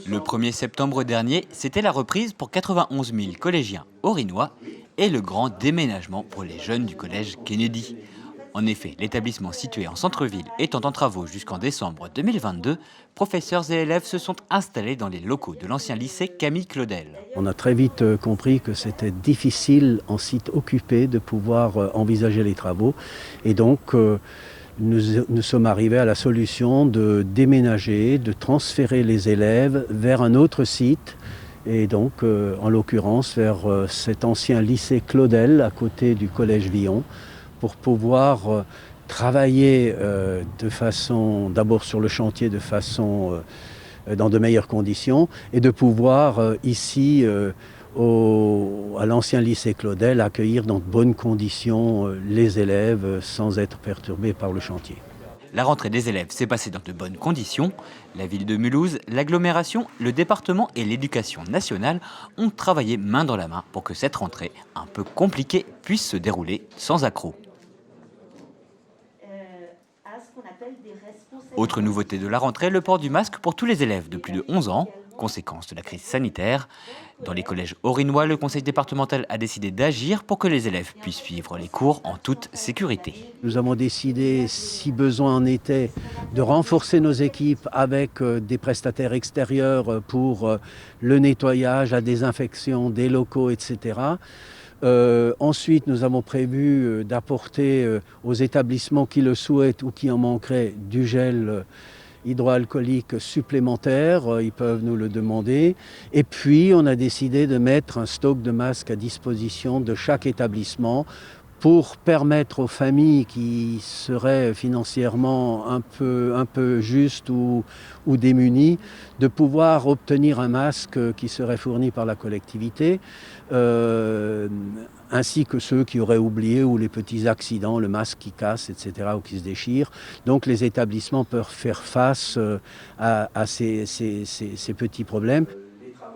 Le 1er septembre dernier, c'était la reprise pour 91 000 collégiens orinois et le grand déménagement pour les jeunes du collège Kennedy. En effet, l'établissement situé en centre-ville étant en travaux jusqu'en décembre 2022, professeurs et élèves se sont installés dans les locaux de l'ancien lycée Camille Claudel. On a très vite compris que c'était difficile en site occupé de pouvoir envisager les travaux et donc nous sommes arrivés à la solution de déménager, de transférer les élèves vers un autre site et donc en l'occurrence vers cet ancien lycée Claudel à côté du collège Villon pour pouvoir travailler de façon, d'abord sur le chantier de façon dans de meilleures conditions et de pouvoir ici à l'ancien lycée Claudel accueillir dans de bonnes conditions les élèves sans être perturbés par le chantier. La rentrée des élèves s'est passée dans de bonnes conditions. La ville de Mulhouse, l'agglomération, le département et l'éducation nationale ont travaillé main dans la main pour que cette rentrée, un peu compliquée, puisse se dérouler sans accroc. Autre nouveauté de la rentrée, le port du masque pour tous les élèves de plus de 11 ans, conséquence de la crise sanitaire. Dans les collèges orinois, le conseil départemental a décidé d'agir pour que les élèves puissent suivre les cours en toute sécurité. Nous avons décidé, si besoin en était, de renforcer nos équipes avec des prestataires extérieurs pour le nettoyage, la désinfection des locaux, etc. Ensuite, nous avons prévu d'apporter aux établissements qui le souhaitent ou qui en manqueraient du gel hydroalcoolique supplémentaire, ils peuvent nous le demander. Et puis, on a décidé de mettre un stock de masques à disposition de chaque établissement pour permettre aux familles qui seraient financièrement un peu justes ou démunies de pouvoir obtenir un masque qui serait fourni par la collectivité, ainsi que ceux qui auraient oublié ou les petits accidents, le masque qui casse, etc., ou qui se déchire. Donc les établissements peuvent faire face à ces petits problèmes.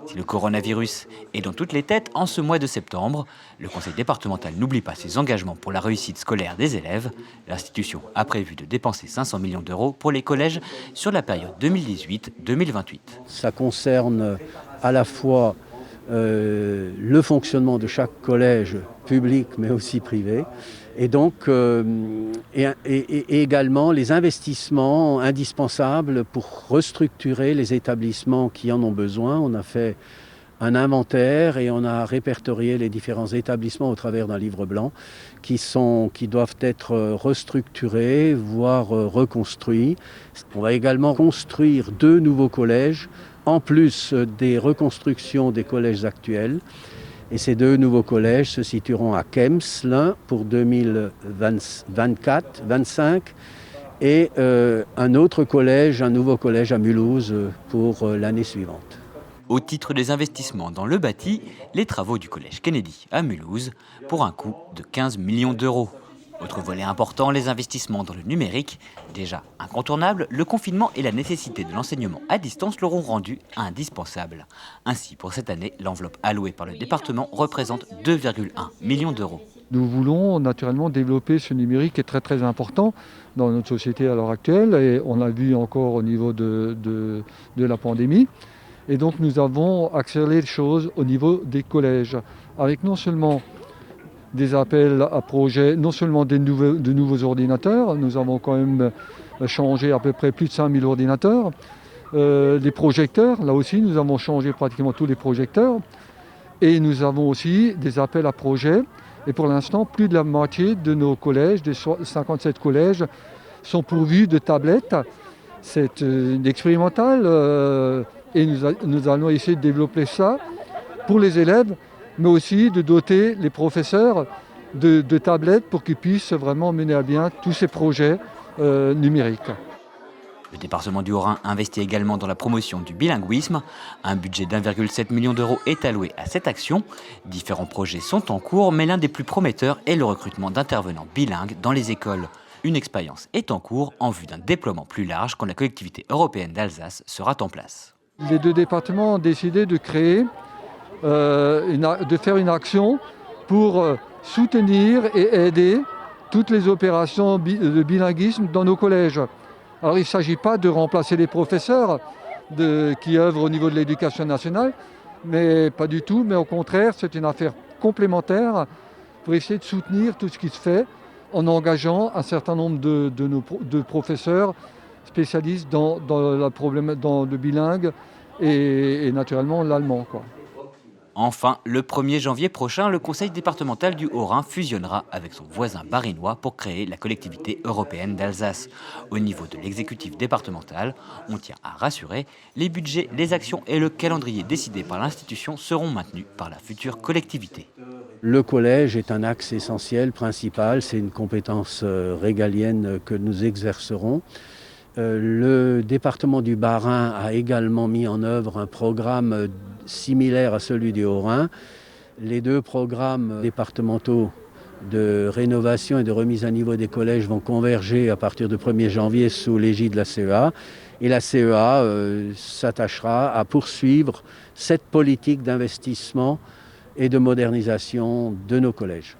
Si le coronavirus est dans toutes les têtes en ce mois de septembre, le conseil départemental n'oublie pas ses engagements pour la réussite scolaire des élèves. L'institution a prévu de dépenser 500 millions d'euros pour les collèges sur la période 2018-2028. Ça concerne à la fois le fonctionnement de chaque collège public mais aussi privé et donc et également les investissements indispensables pour restructurer les établissements qui en ont besoin. On a fait un inventaire et on a répertorié les différents établissements au travers d'un livre blanc qui doivent être restructurés, voire reconstruits. On va également construire 2 nouveaux collèges en plus des reconstructions des collèges actuels. Et ces 2 nouveaux collèges se situeront à Kems, l'un pour 2024-25 et un nouveau collège à Mulhouse pour l'année suivante. Au titre des investissements dans le bâti, les travaux du collège Kennedy à Mulhouse pour un coût de 15 millions d'euros. Autre volet important, les investissements dans le numérique. Déjà incontournable, le confinement et la nécessité de l'enseignement à distance l'auront rendu indispensable. Ainsi, pour cette année, l'enveloppe allouée par le département représente 2,1 millions d'euros. Nous voulons naturellement développer ce numérique qui est très très important dans notre société à l'heure actuelle et on l'a vu encore au niveau de la pandémie. Et donc nous avons accéléré les choses au niveau des collèges avec non seulement des appels à projets, non seulement de nouveaux ordinateurs, nous avons quand même changé à peu près plus de 5000 ordinateurs, les projecteurs, là aussi nous avons changé pratiquement tous les projecteurs, et nous avons aussi des appels à projets, et pour l'instant plus de la moitié de nos collèges, des 57 collèges, sont pourvus de tablettes. C'est expérimental, et nous allons essayer de développer ça pour les élèves, mais aussi de doter les professeurs de tablettes pour qu'ils puissent vraiment mener à bien tous ces projets numériques. Le département du Haut-Rhin investit également dans la promotion du bilinguisme. Un budget d'1,7 million d'euros est alloué à cette action. Différents projets sont en cours, mais l'un des plus prometteurs est le recrutement d'intervenants bilingues dans les écoles. Une expérience est en cours en vue d'un déploiement plus large quand la collectivité européenne d'Alsace sera en place. Les 2 départements ont décidé de créer de faire une action pour soutenir et aider toutes les opérations de bilinguisme dans nos collèges. Alors il ne s'agit pas de remplacer les professeurs, qui œuvrent au niveau de l'éducation nationale, mais pas du tout, mais au contraire, c'est une affaire complémentaire pour essayer de soutenir tout ce qui se fait en engageant un certain nombre de professeurs spécialistes dans le bilingue et naturellement l'allemand, quoi. Enfin, le 1er janvier prochain, le conseil départemental du Haut-Rhin fusionnera avec son voisin barinois pour créer la collectivité européenne d'Alsace. Au niveau de l'exécutif départemental, on tient à rassurer, les budgets, les actions et le calendrier décidés par l'institution seront maintenus par la future collectivité. Le collège est un axe essentiel, principal, c'est une compétence régalienne que nous exercerons. Le département du Bas-Rhin a également mis en œuvre un programme similaire à celui du Haut-Rhin. Les deux programmes départementaux de rénovation et de remise à niveau des collèges vont converger à partir du 1er janvier sous l'égide de la CEA. Et la CEA s'attachera à poursuivre cette politique d'investissement et de modernisation de nos collèges.